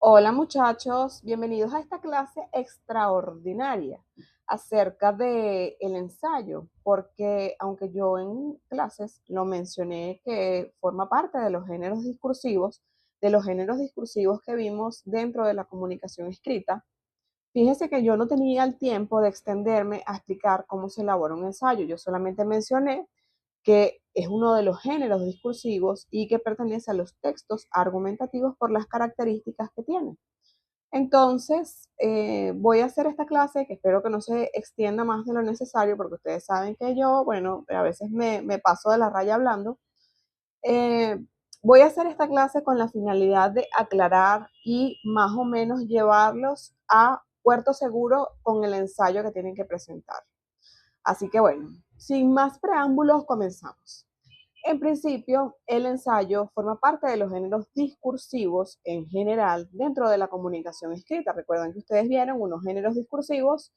Hola muchachos, bienvenidos a esta clase extraordinaria acerca del ensayo, porque aunque yo en clases lo mencioné que forma parte de los géneros discursivos que vimos dentro de la comunicación escrita, fíjense que yo no tenía el tiempo de extenderme a explicar cómo se elabora un ensayo. Yo solamente mencioné que es uno de los géneros discursivos y que pertenece a los textos argumentativos por las características que tiene. Entonces, voy a hacer esta clase que espero que no se extienda más de lo necesario, porque ustedes saben que yo, bueno, a veces me paso de la raya hablando. Eh, Voy a hacer esta clase con la finalidad de aclarar y más o menos llevarlos a puerto seguro con el ensayo que tienen que presentar. Así que bueno, sin más preámbulos, comenzamos. En principio, el ensayo forma parte de los géneros discursivos en general dentro de la comunicación escrita. Recuerden que ustedes vieron unos géneros discursivos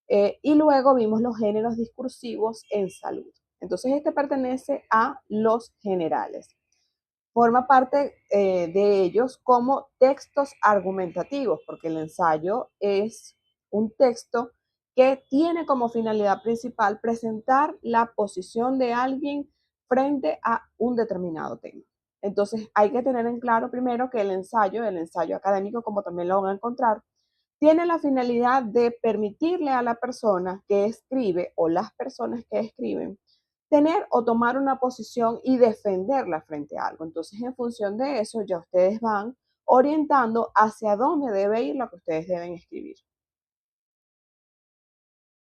y luego vimos los géneros discursivos en salud. Entonces, este pertenece a los generales. Forma parte de ellos como textos argumentativos, porque el ensayo es un texto que tiene como finalidad principal presentar la posición de alguien frente a un determinado tema. Entonces hay que tener en claro primero que el ensayo académico, como también lo van a encontrar, tiene la finalidad de permitirle a la persona que escribe o las personas que escriben tener o tomar una posición y defenderla frente a algo. Entonces, en función de eso, ya ustedes van orientando hacia dónde debe ir lo que ustedes deben escribir.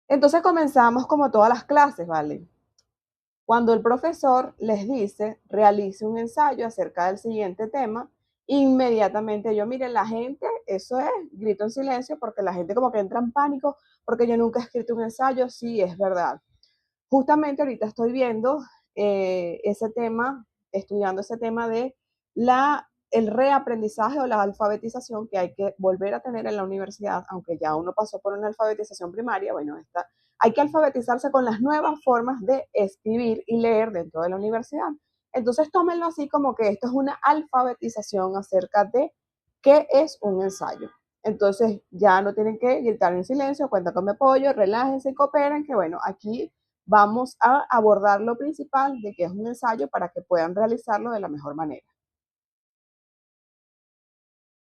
Entonces, comenzamos como todas las clases, ¿vale? Cuando el profesor les dice, realice un ensayo acerca del siguiente tema, inmediatamente yo, mire, la gente, eso es, grito en silencio porque la gente como que entra en pánico porque yo nunca he escrito un ensayo, sí, es verdad. Justamente ahorita estoy viendo ese tema, estudiando ese tema de el reaprendizaje o la alfabetización que hay que volver a tener en la universidad, aunque ya uno pasó por una alfabetización primaria, bueno, hay que alfabetizarse con las nuevas formas de escribir y leer dentro de la universidad. Entonces tómenlo así como que esto es una alfabetización acerca de qué es un ensayo. Entonces ya no tienen que gritar en silencio, cuenta con mi apoyo, relájense y cooperen, que bueno, aquí vamos a abordar lo principal de que es un ensayo para que puedan realizarlo de la mejor manera.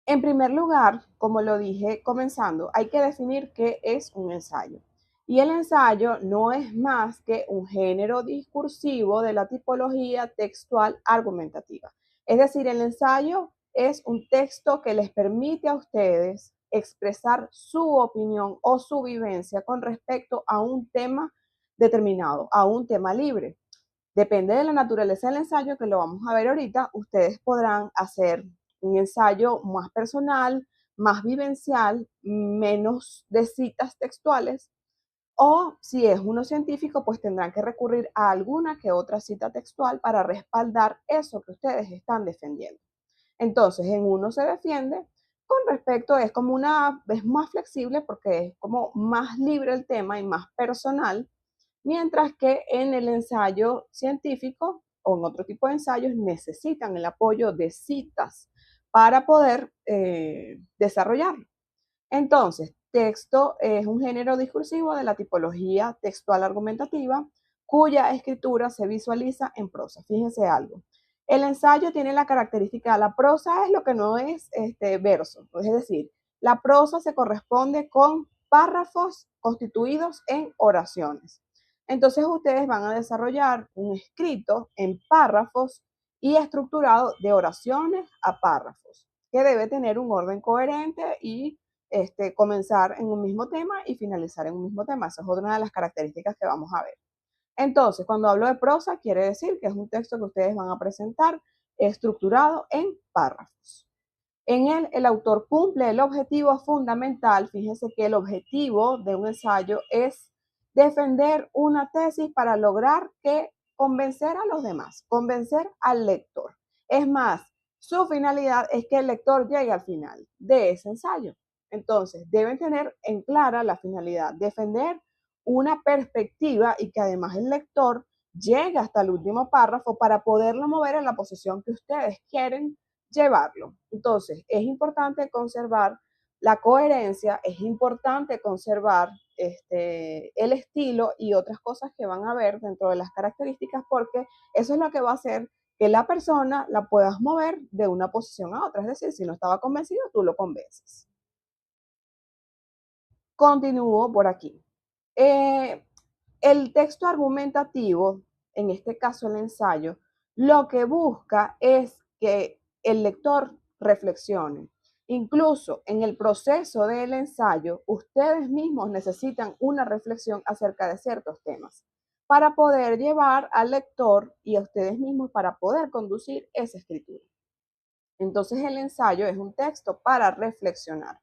En primer lugar, como lo dije comenzando, hay que definir qué es un ensayo. Y el ensayo no es más que un género discursivo de la tipología textual argumentativa. Es decir, el ensayo es un texto que les permite a ustedes expresar su opinión o su vivencia con respecto a un tema determinado, a un tema libre. Depende de la naturaleza del ensayo, que lo vamos a ver ahorita, ustedes podrán hacer un ensayo más personal, más vivencial, menos de citas textuales, o si es uno científico, pues tendrán que recurrir a alguna que otra cita textual para respaldar eso que ustedes están defendiendo. Entonces, en uno se defiende con respecto, es más flexible porque es como más libre el tema y más personal, mientras que en el ensayo científico o en otro tipo de ensayos necesitan el apoyo de citas para poder desarrollarlo. Entonces, texto es un género discursivo de la tipología textual argumentativa cuya escritura se visualiza en prosa. Fíjense algo. El ensayo tiene la característica, la prosa es lo que no es verso, es decir, la prosa se corresponde con párrafos constituidos en oraciones. Entonces ustedes van a desarrollar un escrito en párrafos y estructurado de oraciones a párrafos, que debe tener un orden coherente y comenzar en un mismo tema y finalizar en un mismo tema. Esa es otra de las características que vamos a ver. Entonces, cuando hablo de prosa, quiere decir que es un texto que ustedes van a presentar estructurado en párrafos. En él, el autor cumple el objetivo fundamental. Fíjense que el objetivo de un ensayo es defender una tesis para lograr que convencer a los demás, convencer al lector. Es más, su finalidad es que el lector llegue al final de ese ensayo. Entonces, deben tener en clara la finalidad, defender una perspectiva y que además el lector llegue hasta el último párrafo para poderlo mover en la posición que ustedes quieren llevarlo. Entonces, es importante conservar la coherencia, es importante conservar el estilo y otras cosas que van a ver dentro de las características, porque eso es lo que va a hacer que la persona la puedas mover de una posición a otra. Es decir, si no estaba convencido, tú lo convences. Continúo por aquí. Eh, el texto argumentativo, en este caso el ensayo, lo que busca es que el lector reflexione. Incluso en el proceso del ensayo, ustedes mismos necesitan una reflexión acerca de ciertos temas para poder llevar al lector y a ustedes mismos para poder conducir esa escritura. Entonces el ensayo es un texto para reflexionar.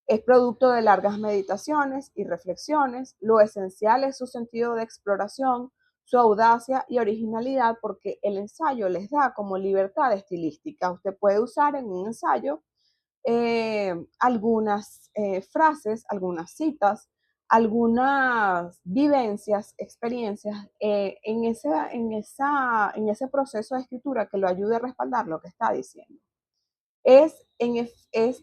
Es producto de largas meditaciones y reflexiones. Lo esencial es su sentido de exploración, su audacia y originalidad, porque el ensayo les da como libertad estilística. Usted puede usar en un ensayo algunas frases, algunas citas, algunas vivencias, experiencias en ese proceso de escritura que lo ayude a respaldar lo que está diciendo. Es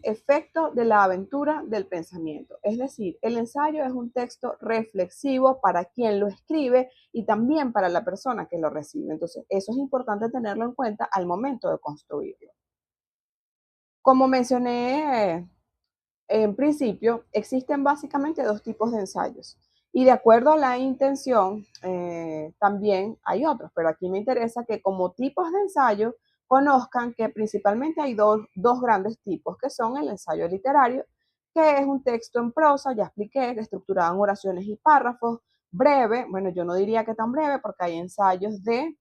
efecto de la aventura del pensamiento. Es decir, el ensayo es un texto reflexivo para quien lo escribe y también para la persona que lo recibe. Entonces, eso es importante tenerlo en cuenta al momento de construirlo. Como mencioné en principio, existen básicamente dos tipos de ensayos. Y de acuerdo a la intención, también hay otros, pero aquí me interesa que como tipos de ensayo conozcan que principalmente hay dos grandes tipos, que son el ensayo literario, que es un texto en prosa, ya expliqué, estructurado en oraciones y párrafos, breve, bueno, yo no diría que tan breve, porque hay ensayos de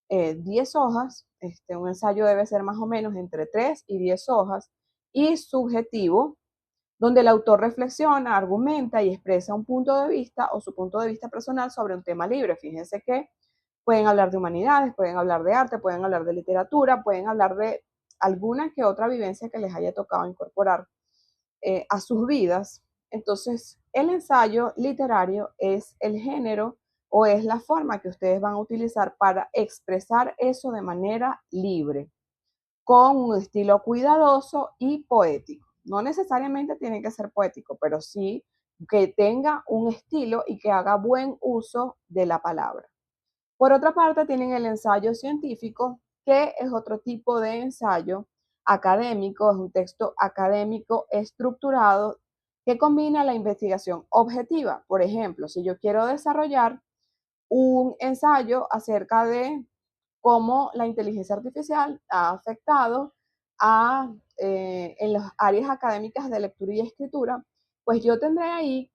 10 hojas, un ensayo debe ser más o menos entre 3 y 10 hojas, y subjetivo, donde el autor reflexiona, argumenta y expresa un punto de vista o su punto de vista personal sobre un tema libre. Fíjense que pueden hablar de humanidades, pueden hablar de arte, pueden hablar de literatura, pueden hablar de alguna que otra vivencia que les haya tocado incorporar a sus vidas. Entonces, el ensayo literario es el género o es la forma que ustedes van a utilizar para expresar eso de manera libre, con un estilo cuidadoso y poético. No necesariamente tiene que ser poético, pero sí que tenga un estilo y que haga buen uso de la palabra. Por otra parte, tienen el ensayo científico, que es otro tipo de ensayo académico, es un texto académico estructurado que combina la investigación objetiva. Por ejemplo, si yo quiero desarrollar un ensayo acerca de cómo la inteligencia artificial ha afectado en las áreas académicas de lectura y escritura, pues yo tendré ahí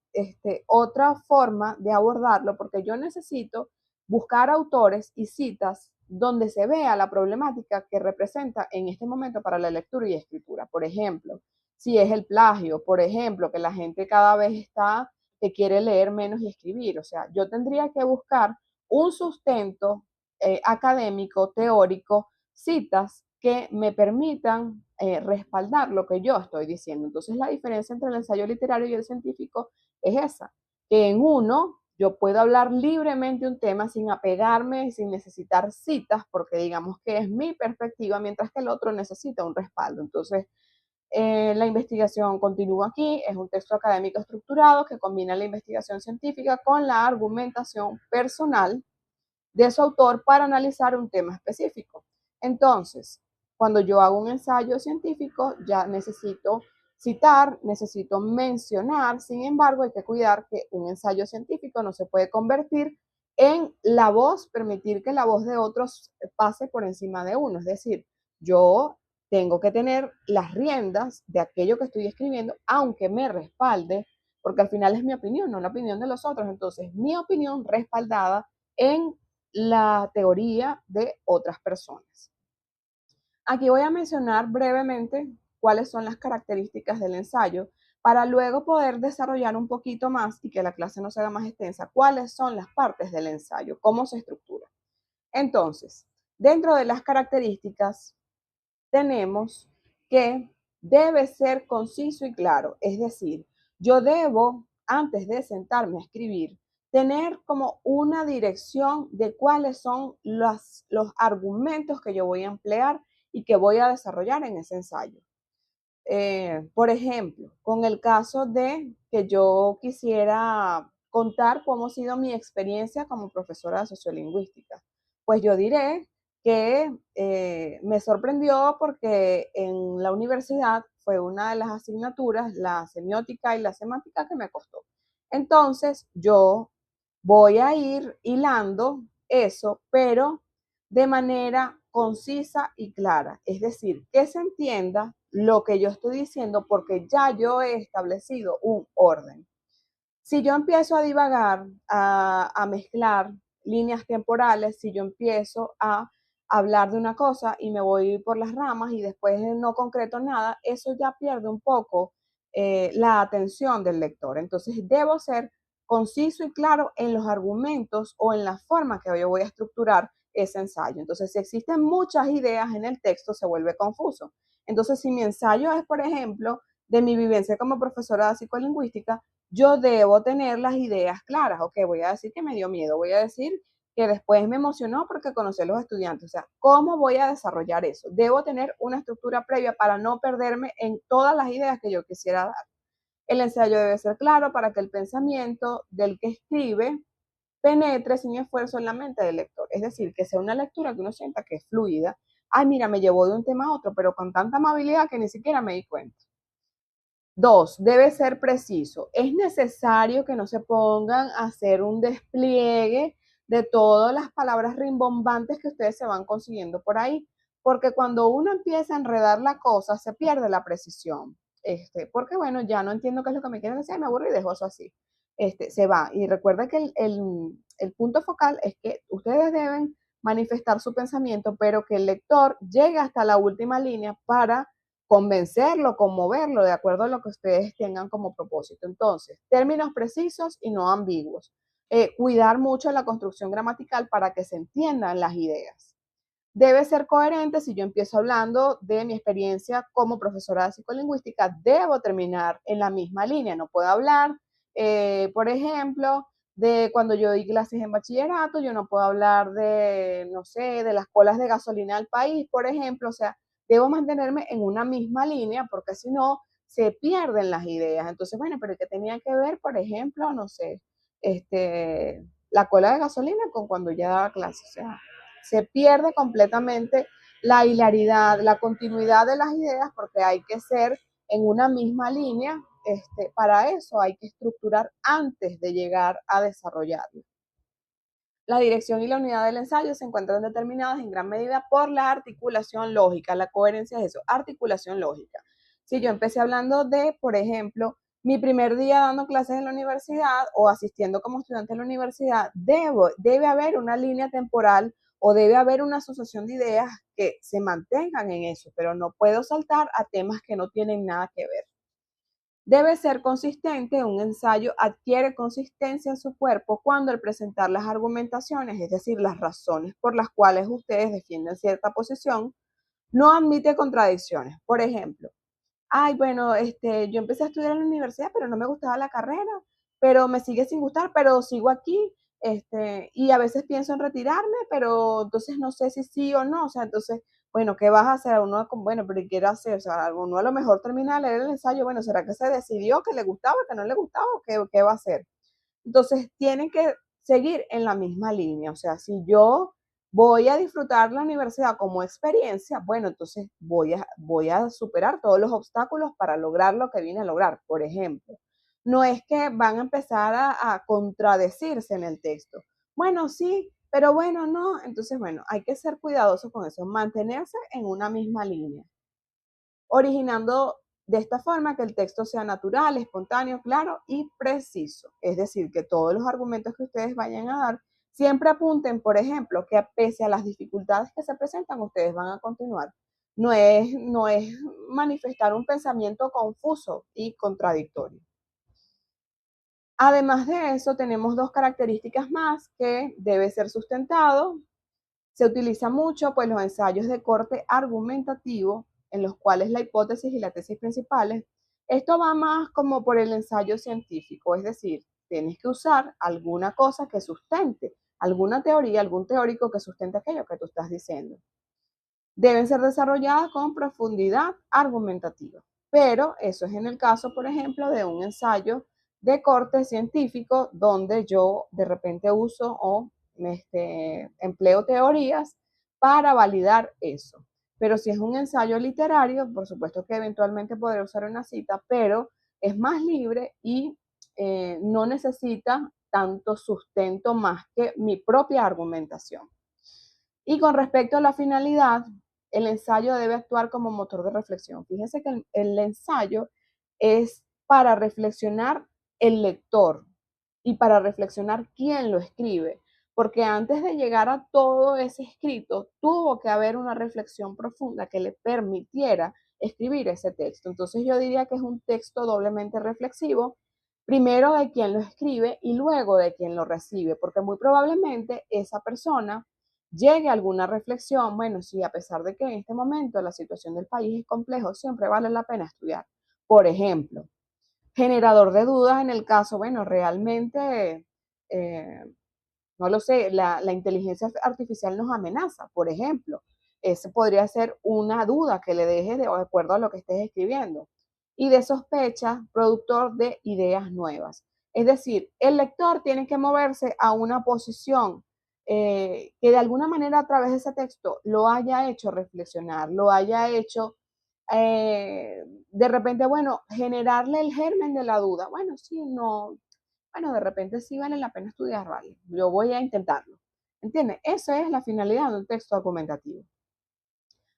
otra forma de abordarlo, porque yo necesito buscar autores y citas donde se vea la problemática que representa en este momento para la lectura y escritura. Por ejemplo, si es el plagio, por ejemplo, que la gente cada vez está que quiere leer menos y escribir. O sea, yo tendría que buscar un sustento académico, teórico, citas que me permitan respaldar lo que yo estoy diciendo. Entonces, la diferencia entre el ensayo literario y el científico es esa, que en uno yo puedo hablar libremente un tema sin apegarme, sin necesitar citas, porque digamos que es mi perspectiva, mientras que el otro necesita un respaldo. Entonces, la investigación continúa aquí, es un texto académico estructurado que combina la investigación científica con la argumentación personal de su autor para analizar un tema específico. Entonces, cuando yo hago un ensayo científico, ya necesito citar, necesito mencionar, sin embargo, hay que cuidar que un ensayo científico no se puede convertir en la voz, permitir que la voz de otros pase por encima de uno. Es decir, yo tengo que tener las riendas de aquello que estoy escribiendo, aunque me respalde, porque al final es mi opinión, no la opinión de los otros. Entonces, mi opinión respaldada en la teoría de otras personas. Aquí voy a mencionar brevemente cuáles son las características del ensayo para luego poder desarrollar un poquito más y que la clase no sea más extensa, cuáles son las partes del ensayo, cómo se estructura. Entonces, dentro de las características tenemos que debe ser conciso y claro, es decir, yo debo, antes de sentarme a escribir, tener como una dirección de cuáles son los argumentos que yo voy a emplear y qué voy a desarrollar en ese ensayo. Por ejemplo, con el caso de que yo quisiera contar cómo ha sido mi experiencia como profesora de sociolingüística, pues yo diré que me sorprendió porque en la universidad fue una de las asignaturas, la semiótica y la semántica, que me costó. Entonces yo voy a ir hilando eso, pero de manera concisa y clara. Es decir, que se entienda lo que yo estoy diciendo porque ya yo he establecido un orden. Si yo empiezo a divagar, a mezclar líneas temporales, si yo empiezo a hablar de una cosa y me voy por las ramas y después no concreto nada, eso ya pierde un poco la atención del lector. Entonces debo ser conciso y claro en los argumentos o en la forma que yo voy a estructurar ese ensayo. Entonces, si existen muchas ideas en el texto, se vuelve confuso. Entonces, si mi ensayo es, por ejemplo, de mi vivencia como profesora de psicolingüística, yo debo tener las ideas claras. Ok, voy a decir que me dio miedo, voy a decir que después me emocionó porque conocí a los estudiantes. O sea, ¿cómo voy a desarrollar eso? Debo tener una estructura previa para no perderme en todas las ideas que yo quisiera dar. El ensayo debe ser claro para que el pensamiento del que escribe penetre sin esfuerzo en la mente del lector. Es decir, que sea una lectura que uno sienta que es fluida. Ay, mira, me llevó de un tema a otro, pero con tanta amabilidad que ni siquiera me di cuenta. Dos, debe ser preciso. Es necesario que no se pongan a hacer un despliegue de todas las palabras rimbombantes que ustedes se van consiguiendo por ahí, porque cuando uno empieza a enredar la cosa, se pierde la precisión. Porque bueno, ya no entiendo qué es lo que me quieren decir, me aburro y dejo eso así. Se va. Y recuerda que el punto focal es que ustedes deben manifestar su pensamiento, pero que el lector llegue hasta la última línea para convencerlo, conmoverlo, de acuerdo a lo que ustedes tengan como propósito. Entonces, términos precisos y no ambiguos. Cuidar mucho la construcción gramatical para que se entiendan las ideas. Debe ser coherente. Si yo empiezo hablando de mi experiencia como profesora de psicolingüística, debo terminar en la misma línea. No puedo hablar, por ejemplo, de cuando yo di clases en bachillerato, yo no puedo hablar de, no sé, de las colas de gasolina del país, por ejemplo. O sea, debo mantenerme en una misma línea porque si no, se pierden las ideas. Entonces, bueno, pero ¿qué tenía que ver, por ejemplo, no sé, la cola de gasolina con cuando ya daba clases? O sea, se pierde completamente la hilaridad, la continuidad de las ideas porque hay que ser en una misma línea. Para eso hay que estructurar antes de llegar a desarrollarlo. La dirección y la unidad del ensayo se encuentran determinadas en gran medida por la articulación lógica. La coherencia es eso, articulación lógica. Si yo empecé hablando de, por ejemplo, mi primer día dando clases en la universidad o asistiendo como estudiante en la universidad, debe haber una línea temporal o debe haber una asociación de ideas que se mantengan en eso, pero no puedo saltar a temas que no tienen nada que ver. Debe ser consistente. Un ensayo adquiere consistencia en su cuerpo cuando al presentar las argumentaciones, es decir, las razones por las cuales ustedes defienden cierta posición, no admite contradicciones. Por ejemplo, ay, bueno, yo empecé a estudiar en la universidad, pero no me gustaba la carrera, pero me sigue sin gustar, pero sigo aquí, y a veces pienso en retirarme, pero entonces no sé si sí o no. O sea, entonces, bueno, ¿qué vas a hacer? Uno, bueno, pero ¿qué quiere hacer? O sea, uno a lo mejor termina de leer el ensayo, bueno, ¿será que se decidió que le gustaba, que no le gustaba, o qué va a hacer? Entonces, tienen que seguir en la misma línea. O sea, si yo voy a disfrutar la universidad como experiencia, bueno, entonces voy a superar todos los obstáculos para lograr lo que vine a lograr. Por ejemplo, no es que van a empezar a contradecirse en el texto. Bueno, sí, pero bueno, no. Entonces, bueno, hay que ser cuidadosos con eso, mantenerse en una misma línea, originando de esta forma que el texto sea natural, espontáneo, claro y preciso. Es decir, que todos los argumentos que ustedes vayan a dar siempre apunten, por ejemplo, que pese a las dificultades que se presentan, ustedes van a continuar. No es manifestar un pensamiento confuso y contradictorio. Además de eso, tenemos dos características más que debe ser sustentado. Se utiliza mucho pues los ensayos de corte argumentativo en los cuales la hipótesis y la tesis principales. Esto va más como por el ensayo científico, es decir, tienes que usar alguna cosa que sustente, alguna teoría, algún teórico que sustente aquello que tú estás diciendo. deben ser desarrolladas con profundidad argumentativa. Pero eso es en el caso, por ejemplo, de un ensayo de corte científico donde yo de repente uso o empleo teorías para validar eso. Pero si es un ensayo literario, por supuesto que eventualmente podré usar una cita, pero es más libre y no necesita tanto sustento más que mi propia argumentación. Y con respecto a la finalidad, el ensayo debe actuar como motor de reflexión. Fíjense que el ensayo es para reflexionar el lector y para reflexionar quién lo escribe, porque antes de llegar a todo ese escrito, tuvo que haber una reflexión profunda que le permitiera escribir ese texto. Entonces yo diría que es un texto doblemente reflexivo, primero de quien lo escribe y luego de quien lo recibe, porque muy probablemente esa persona llegue a alguna reflexión, bueno, sí, a pesar de que en este momento la situación del país es complejo, siempre vale la pena estudiar. Por ejemplo, generador de dudas en el caso, bueno, realmente, eh, no lo sé, la inteligencia artificial nos amenaza, por ejemplo. Esa podría ser una duda que le dejes de acuerdo a lo que estés escribiendo. Y de sospecha, productor de ideas nuevas. Es decir, el lector tiene que moverse a una posición que de alguna manera a través de ese texto lo haya hecho reflexionar, lo haya hecho de repente, bueno, generarle el germen de la duda. Bueno, sí, no, bueno, de repente sí vale la pena estudiar, vale, yo voy a intentarlo. ¿Entiendes? Esa es la finalidad de un texto argumentativo.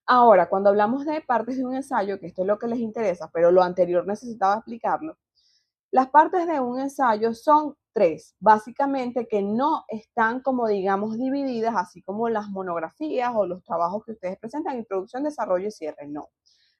Ahora, cuando hablamos de partes de un ensayo, que esto es lo que les interesa, pero lo anterior necesitaba explicarlo, las partes de un ensayo son tres, básicamente que no están como digamos divididas, así como las monografías o los trabajos que ustedes presentan, introducción, desarrollo y cierre, no.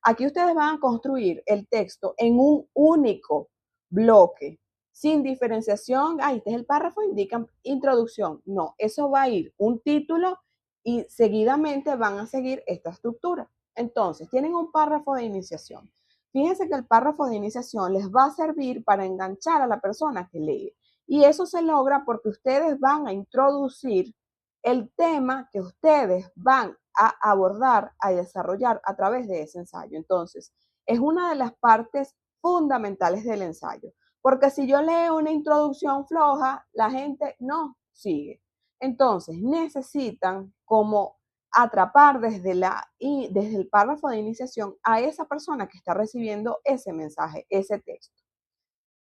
Aquí ustedes van a construir el texto en un único bloque, sin diferenciación. Este es el párrafo, indican introducción. No, eso va a ir un título y seguidamente van a seguir esta estructura. Entonces, tienen un párrafo de iniciación. Fíjense que el párrafo de iniciación les va a servir para enganchar a la persona que lee. Y eso se logra porque ustedes van a introducir el tema que ustedes van a abordar, a desarrollar a través de ese ensayo. Entonces, es una de las partes fundamentales del ensayo, porque si yo leo una introducción floja, la gente no sigue. Entonces, necesitan como atrapar desde el párrafo de iniciación a esa persona que está recibiendo ese mensaje, ese texto,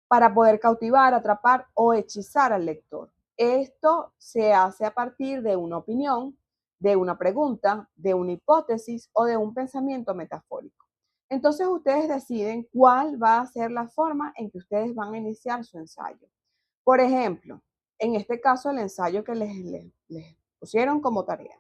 para poder cautivar, atrapar o hechizar al lector. Esto se hace a partir de una opinión, de una pregunta, de una hipótesis o de un pensamiento metafórico. Entonces ustedes deciden cuál va a ser la forma en que ustedes van a iniciar su ensayo. Por ejemplo, en este caso el ensayo que les pusieron como tarea.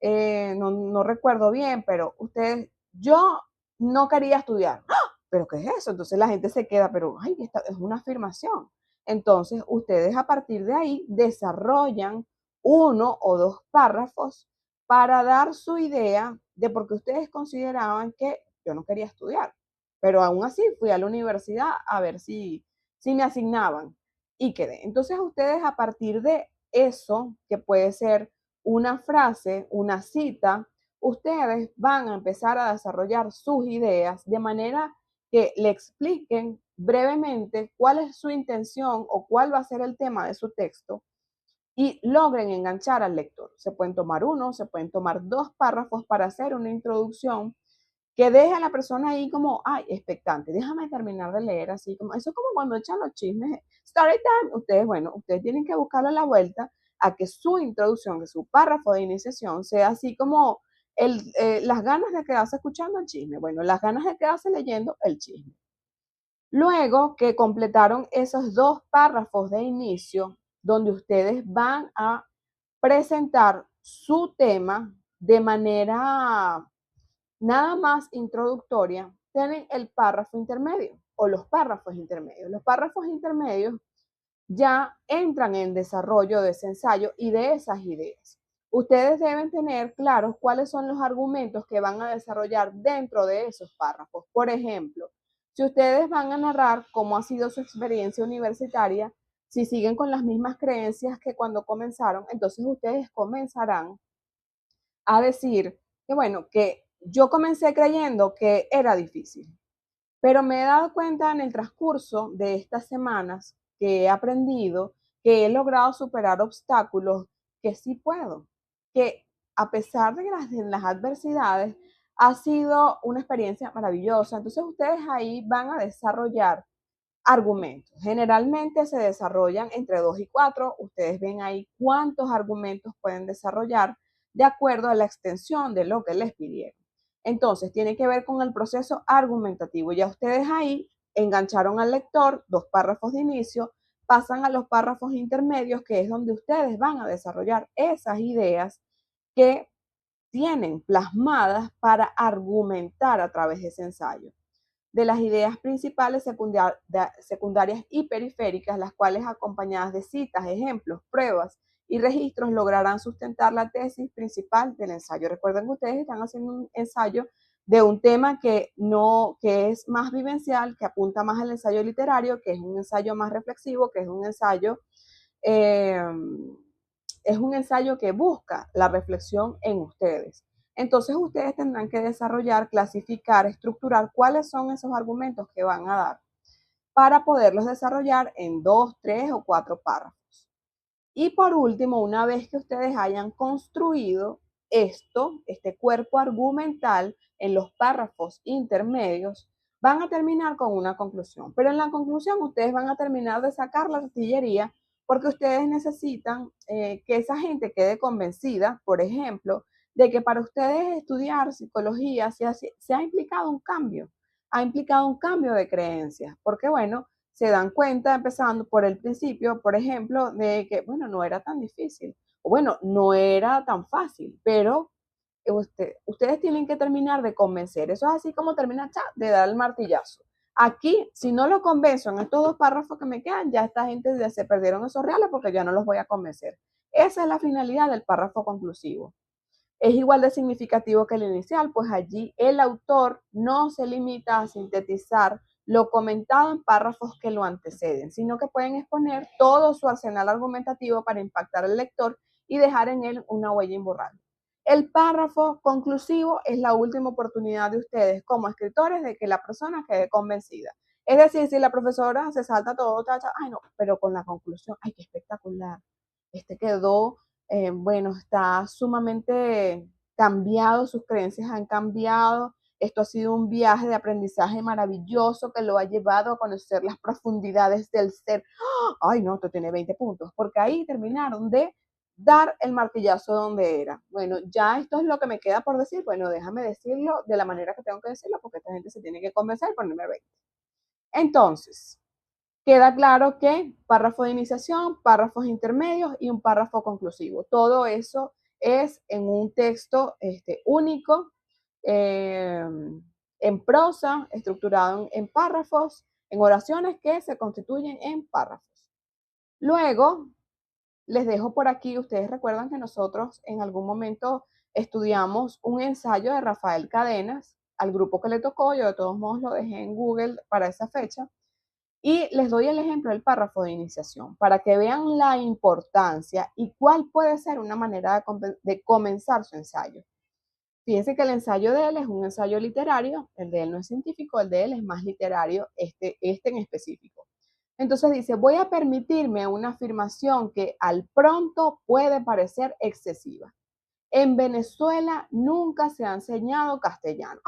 No recuerdo bien, pero ustedes, yo no quería estudiar. ¡Ah! ¿Pero qué es eso? Entonces la gente se queda, pero ay, esta es una afirmación. Entonces ustedes a partir de ahí desarrollan uno o dos párrafos para dar su idea de por qué ustedes consideraban que yo no quería estudiar. Pero aún así fui a la universidad a ver si me asignaban y quedé. Entonces ustedes a partir de eso, que puede ser una frase, una cita, ustedes van a empezar a desarrollar sus ideas de manera que le expliquen brevemente cuál es su intención o cuál va a ser el tema de su texto y logren enganchar al lector. Se pueden tomar uno, se pueden tomar dos párrafos para hacer una introducción que deje a la persona ahí como, ay, expectante, déjame terminar de leer así, como, eso es como cuando echan los chismes, story time, ustedes, bueno, ustedes tienen que buscarle la vuelta a que su introducción, que su párrafo de iniciación sea así como las ganas de quedarse escuchando el chisme, bueno, las ganas de quedarse leyendo el chisme. Luego que completaron esos dos párrafos de inicio, donde ustedes van a presentar su tema de manera nada más introductoria, tienen el párrafo intermedio o los párrafos intermedios. Los párrafos intermedios ya entran en desarrollo de ese ensayo y de esas ideas. Ustedes deben tener claros cuáles son los argumentos que van a desarrollar dentro de esos párrafos. Por ejemplo, si ustedes van a narrar cómo ha sido su experiencia universitaria, si siguen con las mismas creencias que cuando comenzaron, entonces ustedes comenzarán a decir que bueno, que yo comencé creyendo que era difícil, pero me he dado cuenta en el transcurso de estas semanas que he aprendido, que he logrado superar obstáculos, que sí puedo, que a pesar de las adversidades, ha sido una experiencia maravillosa. Entonces ustedes ahí van a desarrollar argumentos. Generalmente se desarrollan entre 2 y 4. Ustedes ven ahí cuántos argumentos pueden desarrollar de acuerdo a la extensión de lo que les pidieron. Entonces, tiene que ver con el proceso argumentativo. Ya ustedes ahí engancharon al lector, 2 párrafos de inicio, pasan a los párrafos intermedios, que es donde ustedes van a desarrollar esas ideas que tienen plasmadas para argumentar a través de ese ensayo de las ideas principales, secundarias y periféricas, las cuales acompañadas de citas, ejemplos, pruebas y registros lograrán sustentar la tesis principal del ensayo. Recuerden que ustedes están haciendo un ensayo de un tema que es más vivencial, que apunta más al ensayo literario, que es un ensayo más reflexivo, que eh, es un ensayo que busca la reflexión en ustedes. Entonces ustedes tendrán que desarrollar, clasificar, estructurar cuáles son esos argumentos que van a dar para poderlos desarrollar en 2, 3 o 4 párrafos. Y por último, una vez que ustedes hayan construido este cuerpo argumental en los párrafos intermedios, van a terminar con una conclusión. Pero en la conclusión ustedes van a terminar de sacar la artillería porque ustedes necesitan que esa gente quede convencida, por ejemplo, de que para ustedes estudiar psicología se ha implicado un cambio, ha implicado un cambio de creencias, porque bueno, se dan cuenta, empezando por el principio, por ejemplo, de que, bueno, no era tan difícil, o bueno, no era tan fácil, pero ustedes tienen que terminar de convencer. Eso es así como termina de dar el martillazo. Aquí, si no lo convenzo en estos 2 párrafos que me quedan, ya esta gente ya se perdieron esos reales porque ya no los voy a convencer. Esa es la finalidad del párrafo conclusivo. Es igual de significativo que el inicial, pues allí el autor no se limita a sintetizar lo comentado en párrafos que lo anteceden, sino que pueden exponer todo su arsenal argumentativo para impactar al lector y dejar en él una huella imborrable. El párrafo conclusivo es la última oportunidad de ustedes como escritores de que la persona quede convencida. Es decir, si la profesora se salta todo, ay no, pero con la conclusión, ay, qué espectacular. Quedó bueno, está sumamente cambiado, sus creencias han cambiado. Esto ha sido un viaje de aprendizaje maravilloso que lo ha llevado a conocer las profundidades del ser. Ay, no, esto tiene 20 puntos, porque ahí terminaron de dar el martillazo donde era. Bueno, ya esto es lo que me queda por decir. Bueno, déjame decirlo de la manera que tengo que decirlo, porque esta gente se tiene que convencer y ponerme 20. Entonces, queda claro que párrafo de iniciación, párrafos intermedios y un párrafo conclusivo. Todo eso es en un texto único, en prosa, estructurado en párrafos, en oraciones que se constituyen en párrafos. Luego, les dejo por aquí, ustedes recuerdan que nosotros en algún momento estudiamos un ensayo de Rafael Cadenas, al grupo que le tocó, yo de todos modos lo dejé en Google para esa fecha, y les doy el ejemplo del párrafo de iniciación para que vean la importancia y cuál puede ser una manera de comenzar su ensayo. Fíjense que el ensayo de él es un ensayo literario, el de él no es científico, el de él es más literario, este en específico. Entonces dice, voy a permitirme una afirmación que al pronto puede parecer excesiva. En Venezuela nunca se ha enseñado castellano.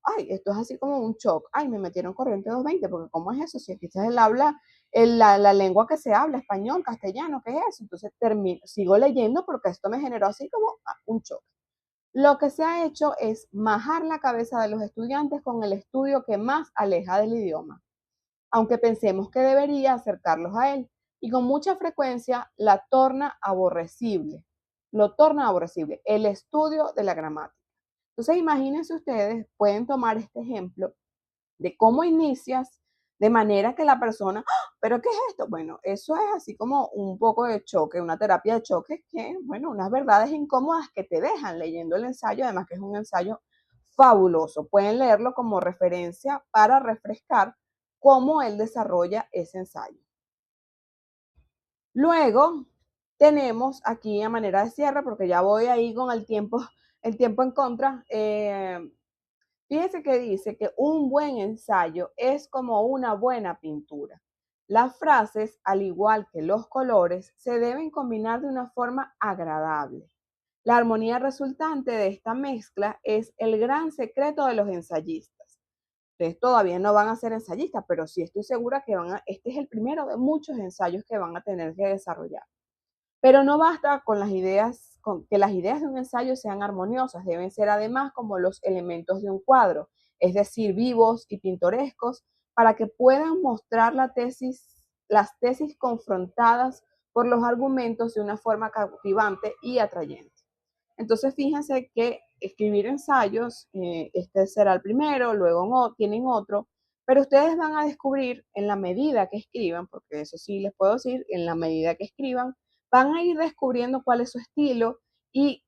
Ay, esto es así como un shock. Ay, me metieron corriente 220, porque ¿cómo es eso? Si aquí está el habla, la lengua que se habla, español, castellano, ¿qué es eso? Entonces sigo leyendo porque esto me generó así como un shock. Lo que se ha hecho es majar la cabeza de los estudiantes con el estudio que más aleja del idioma, aunque pensemos que debería acercarlos a él, y con mucha frecuencia la torna aborrecible, lo torna aborrecible, el estudio de la gramática. Entonces, imagínense ustedes, pueden tomar este ejemplo de cómo inicias de manera que la persona, ¡ah! ¿Pero qué es esto? Bueno, eso es así como un poco de choque, una terapia de choque que, bueno, unas verdades incómodas que te dejan leyendo el ensayo, además que es un ensayo fabuloso. Pueden leerlo como referencia para refrescar cómo él desarrolla ese ensayo. Luego tenemos aquí a manera de cierre, porque ya voy ahí con el tiempo el tiempo en contra. Fíjense que dice que un buen ensayo es como una buena pintura. Las frases, al igual que los colores, se deben combinar de una forma agradable. La armonía resultante de esta mezcla es el gran secreto de los ensayistas. Ustedes todavía no van a ser ensayistas, pero sí estoy segura que este es el primero de muchos ensayos que van a tener que desarrollar. Pero no basta con que las ideas de un ensayo sean armoniosas, deben ser además como los elementos de un cuadro, es decir, vivos y pintorescos, para que puedan mostrar las tesis confrontadas por los argumentos de una forma cautivante y atrayente. Entonces, fíjense que escribir ensayos, este será el primero, luego tienen otro, pero ustedes van a descubrir en la medida que escriban, porque eso sí les puedo decir, en la medida que escriban, van a ir descubriendo cuál es su estilo y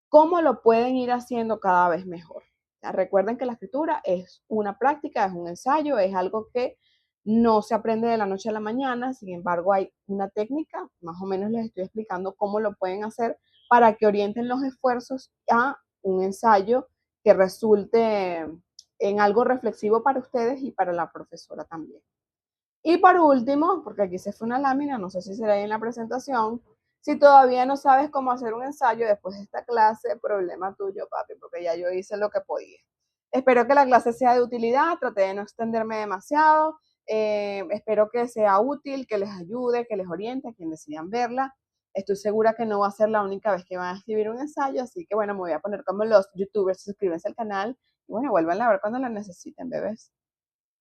cómo lo pueden ir haciendo cada vez mejor. Recuerden que la escritura es una práctica, es un ensayo, es algo que no se aprende de la noche a la mañana, sin embargo hay una técnica, más o menos les estoy explicando cómo lo pueden hacer para que orienten los esfuerzos a un ensayo que resulte en algo reflexivo para ustedes y para la profesora también. Y por último, porque aquí se fue una lámina, no sé si será ahí en la presentación, si todavía no sabes cómo hacer un ensayo después de esta clase, problema tuyo, papi, porque ya yo hice lo que podía. Espero que la clase sea de utilidad, traté de no extenderme demasiado, espero que sea útil, que les ayude, que les oriente a quien decidan verla. Estoy segura que no va a ser la única vez que van a escribir un ensayo, así que bueno, me voy a poner como los youtubers, suscríbanse al canal y bueno, vuelvan a ver cuando la necesiten, bebés.